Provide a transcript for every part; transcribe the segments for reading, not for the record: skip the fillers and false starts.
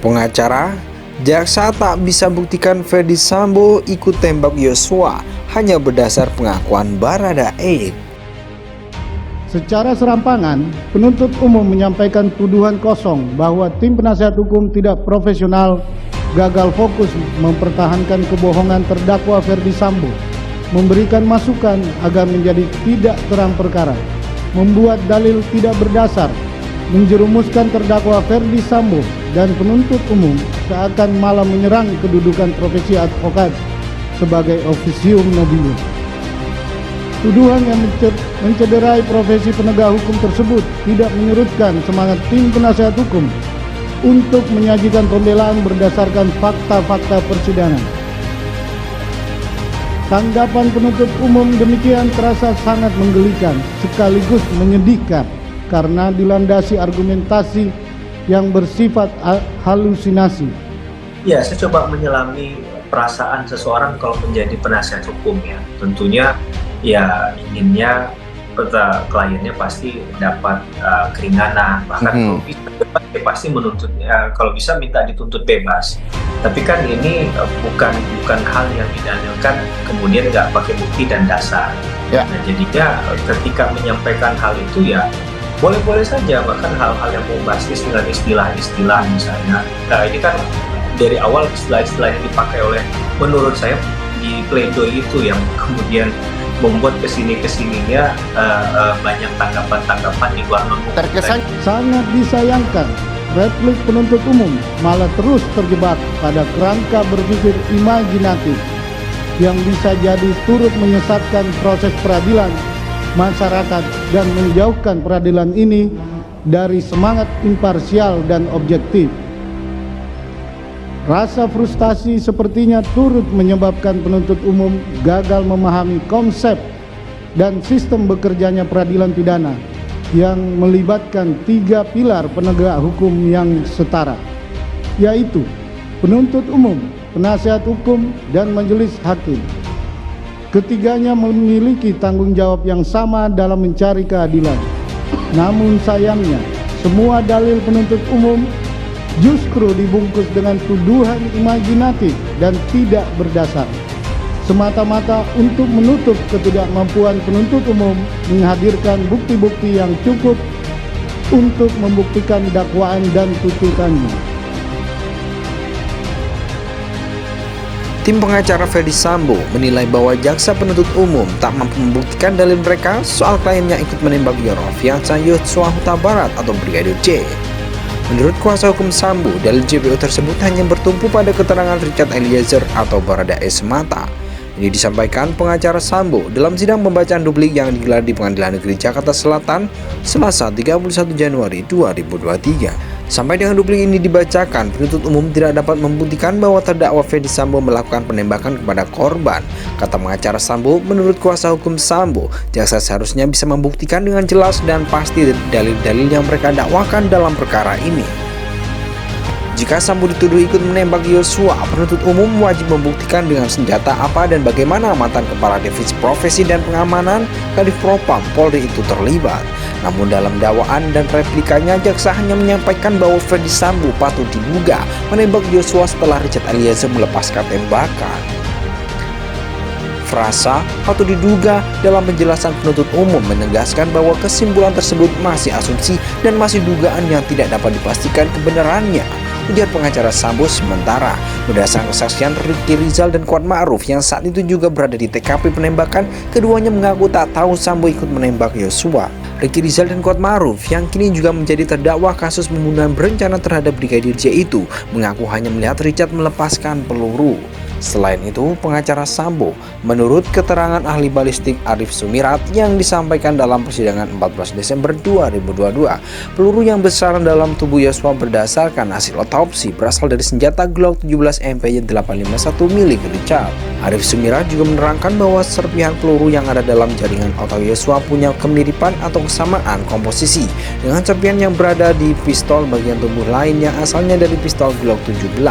Pengacara, jaksa tak bisa buktikan Ferdy Sambo ikut tembak Yosua hanya berdasar pengakuan Baradae. Secara serampangan, penuntut umum menyampaikan tuduhan kosong bahwa tim penasihat hukum tidak profesional, gagal fokus mempertahankan kebohongan terdakwa Ferdy Sambo, memberikan masukan agar menjadi tidak terang perkara, membuat dalil tidak berdasar, menjerumuskan terdakwa Ferdy Sambo dan penuntut umum seakan malah menyerang kedudukan profesi advokat sebagai officium nobilium. Tuduhan yang mencederai profesi penegak hukum tersebut tidak menyurutkan semangat tim penasihat hukum untuk menyajikan pembelaan berdasarkan fakta-fakta persidangan. Tanggapan penuntut umum demikian terasa sangat menggelikan sekaligus menyedihkan karena dilandasi argumentasi yang bersifat halusinasi. Ya, saya coba menyelami perasaan seseorang kalau menjadi penasihat hukum ya. Tentunya ya inginnya kliennya pasti dapat keringanan, bahkan kalau bisa dia pasti menuntut, kalau bisa minta dituntut bebas. Tapi kan ini bukan hal yang didalilkan kemudian nggak pakai bukti dan dasar. Ya. Nah, jadinya ketika menyampaikan hal itu ya boleh-boleh saja, bahkan hal-hal yang bombastis dengan istilah-istilah misalnya. Nah, ini kan dari awal istilah-istilah yang dipakai oleh, menurut saya di pledoi itu yang kemudian membuat kesininya banyak tanggapan-tanggapan di luar norma. Terkesan Sangat disayangkan, replik penuntut umum malah terus terjebak pada kerangka berpikir imajinatif yang bisa jadi turut menyesatkan proses peradilan masyarakat dan menjauhkan peradilan ini dari semangat imparsial dan objektif. Rasa frustasi sepertinya turut menyebabkan penuntut umum gagal memahami konsep dan sistem bekerjanya peradilan pidana yang melibatkan 3 pilar penegak hukum yang setara, yaitu penuntut umum, penasihat hukum, dan majelis hakim. Ketiganya memiliki tanggung jawab yang sama dalam mencari keadilan. Namun sayangnya, semua dalil penuntut umum justru dibungkus dengan tuduhan imajinatif dan tidak berdasar, semata-mata untuk menutup ketidakmampuan penuntut umum menghadirkan bukti-bukti yang cukup untuk membuktikan dakwaan dan tuntutannya. Tim pengacara Ferdy Sambo menilai bahwa jaksa penuntut umum tak mampu membuktikan dalil mereka soal kliennya ikut menembak Nofriansah Yosua Huta Barat atau Brigadir J. Menurut kuasa hukum Sambo, dalil JPO tersebut hanya bertumpu pada keterangan Richard Eliezer atau Baradae semata. Ini disampaikan pengacara Sambo dalam sidang pembacaan duplik yang digelar di Pengadilan Negeri Jakarta Selatan Selasa 31 Januari 2023. Sampai dengan duplik ini dibacakan, penuntut umum tidak dapat membuktikan bahwa terdakwa Ferdy Sambo melakukan penembakan kepada korban. Kata pengacara Sambo, menurut kuasa hukum Sambo, jaksa seharusnya bisa membuktikan dengan jelas dan pasti dalil-dalil yang mereka dakwakan dalam perkara ini. Jika Sambo dituduh ikut menembak Yosua, penuntut umum wajib membuktikan dengan senjata apa dan bagaimana mantan Kepala Divisi Profesi dan Pengamanan Kadif Propam Polri itu terlibat. Namun dalam dakwaan dan replikanya, jaksa hanya menyampaikan bahwa Ferdy Sambo patut diduga menembak Yosua setelah Richard Eliezer melepaskan tembakan. Frasa patut diduga dalam penjelasan penuntut umum menegaskan bahwa kesimpulan tersebut masih asumsi dan masih dugaan yang tidak dapat dipastikan kebenarannya, ujar pengacara Sambo. Sementara berdasarkan kesaksian Ricky Rizal dan Kuat Ma'ruf yang saat itu juga berada di TKP penembakan, keduanya mengaku tak tahu Sambo ikut menembak Yosua. Ricky Rizal dan Kuat Ma'ruf yang kini juga menjadi terdakwa kasus pembunuhan berencana terhadap Brigadir J itu mengaku hanya melihat Richard melepaskan peluru. Selain itu, pengacara Sambo, menurut keterangan ahli balistik Arif Sumirat yang disampaikan dalam persidangan 14 Desember 2022, peluru yang bersarang dalam tubuh Yosua berdasarkan hasil otopsi berasal dari senjata Glock 17 MPY 851 milik Richard. Arif Sumirat juga menerangkan bahwa serpihan peluru yang ada dalam jaringan otak Yosua punya kemiripan atau kesamaan komposisi dengan serpihan yang berada di pistol bagian tubuh lain yang asalnya dari pistol Glock 17.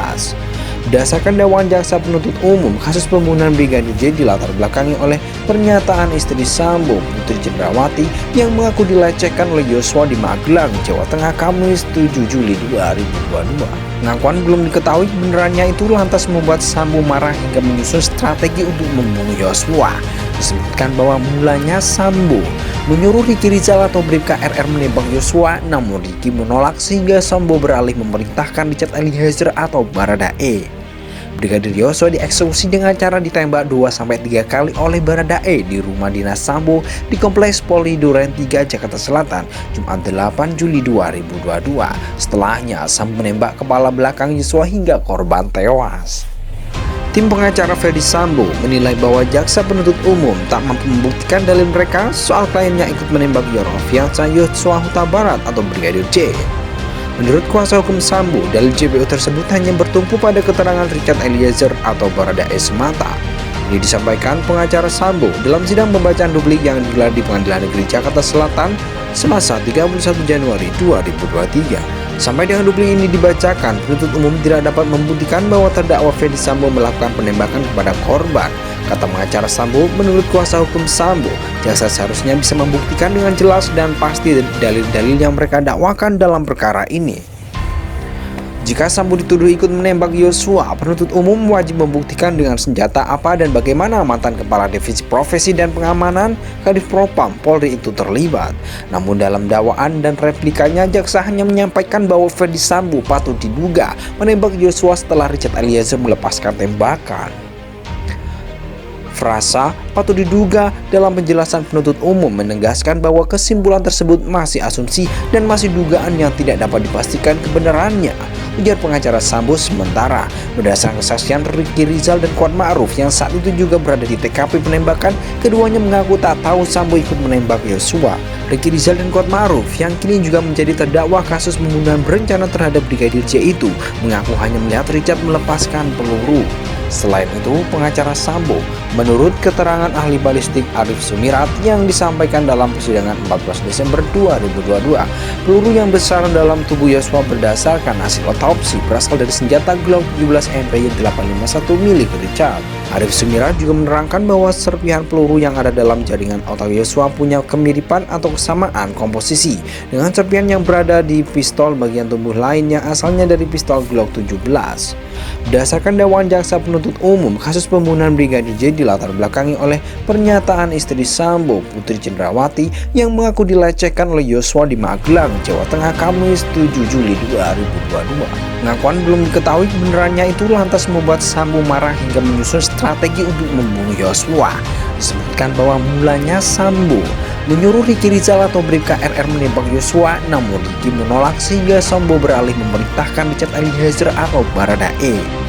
Berdasarkan dakwaan jaksa penuntut umum, kasus pembunuhan Brigadir J dilatar belakangi oleh pernyataan istri Sambo, Putri Cendrawati, yang mengaku dilecehkan oleh Yosua di Magelang, Jawa Tengah, Kamis 7 Juli 2022. Pengakuan belum diketahui kebenarannya itu lantas membuat Sambo marah hingga menyusun strategi untuk membunuh Yosua. Disebutkan bahwa mulanya Sambo menyuruh Ricky Rizal atau Bribka RR menembak Yosua, namun Ricky menolak sehingga Sambo beralih memerintahkan Richard Eliezer atau Baradae. Brigadir Yosua dieksekusi dengan cara ditembak 2-3 kali oleh Baradae di rumah dinas Sambo di Kompleks Polri Duren 3 Jakarta Selatan, Jumat 8 Juli 2022. Setelahnya Sambo menembak kepala belakang Yosua hingga korban tewas. Tim pengacara Ferdi Sambo menilai bahwa jaksa penuntut umum tak mampu membuktikan dalil mereka soal kliennya ikut menembak Nofriansah Yosua Huta Barat atau Brigadir J. Menurut kuasa hukum Sambo, dalil JPU tersebut hanya bertumpu pada keterangan Richard Eliezer atau Baradae semata. Ini disampaikan pengacara Sambo dalam sidang pembacaan duplik yang digelar di Pengadilan Negeri Jakarta Selatan Selasa 31 Januari 2023. Sampai dengan duplik ini dibacakan, penuntut umum tidak dapat membuktikan bahwa terdakwa Ferdi Sambo melakukan penembakan kepada korban. Kata pengacara Sambo, menurut kuasa hukum Sambo, jaksa seharusnya bisa membuktikan dengan jelas dan pasti dalil-dalil yang mereka dakwakan dalam perkara ini. Jika Sambo dituduh ikut menembak Yosua, penuntut umum wajib membuktikan dengan senjata apa dan bagaimana mantan Kepala Divisi Profesi dan Pengamanan Kadif Propam Polri itu terlibat. Namun dalam dakwaan dan replikanya, jaksa hanya menyampaikan bahwa Ferdi Sambo patut diduga menembak Yosua setelah Richard Eliezer melepaskan tembakan. Frasa patut diduga dalam penjelasan penuntut umum menegaskan bahwa kesimpulan tersebut masih asumsi dan masih dugaan yang tidak dapat dipastikan kebenarannya, ujar pengacara Sambo sementara. Berdasarkan kesaksian Ricky Rizal dan Kuat Ma'ruf yang saat itu juga berada di TKP penembakan, keduanya mengaku tak tahu Sambo ikut menembak Yosua. Ricky Rizal dan Kuat Ma'ruf yang kini juga menjadi terdakwa kasus pembunuhan berencana terhadap Brigadir J itu mengaku hanya melihat Richard melepaskan peluru. Selain itu, pengacara Sambo, menurut keterangan ahli balistik Arif Sumirat yang disampaikan dalam persidangan 14 Desember 2022, peluru yang besar dalam tubuh Yosua berdasarkan hasil otopsi berasal dari senjata Glock 17 MPY 851 milik Richard. Arif Sumirat juga menerangkan bahwa serpihan peluru yang ada dalam jaringan otak Yosua punya kemiripan atau kesamaan komposisi dengan serpihan yang berada di pistol bagian tubuh lain yang asalnya dari pistol Glock 17. Berdasarkan dakwaan jaksa penuntut umum, kasus pembunuhan Brigadir J dilatar belakangi oleh pernyataan istri Sambo, Putri Cendrawati, yang mengaku dilecehkan oleh Yosua di Magelang, Jawa Tengah, Kamis 7 Juli 2022. Pengakuan belum diketahui kebenarannya itu lantas membuat Sambo marah hingga menyusun strategi untuk membunuh Yosua. Disebutkan bahwa mulanya Sambo menyuruh Ricky Rizal atau Bribka RR menembak Yosua, namun Ricky menolak sehingga Sambo beralih memerintahkan Richard Eliezer atau Baradae.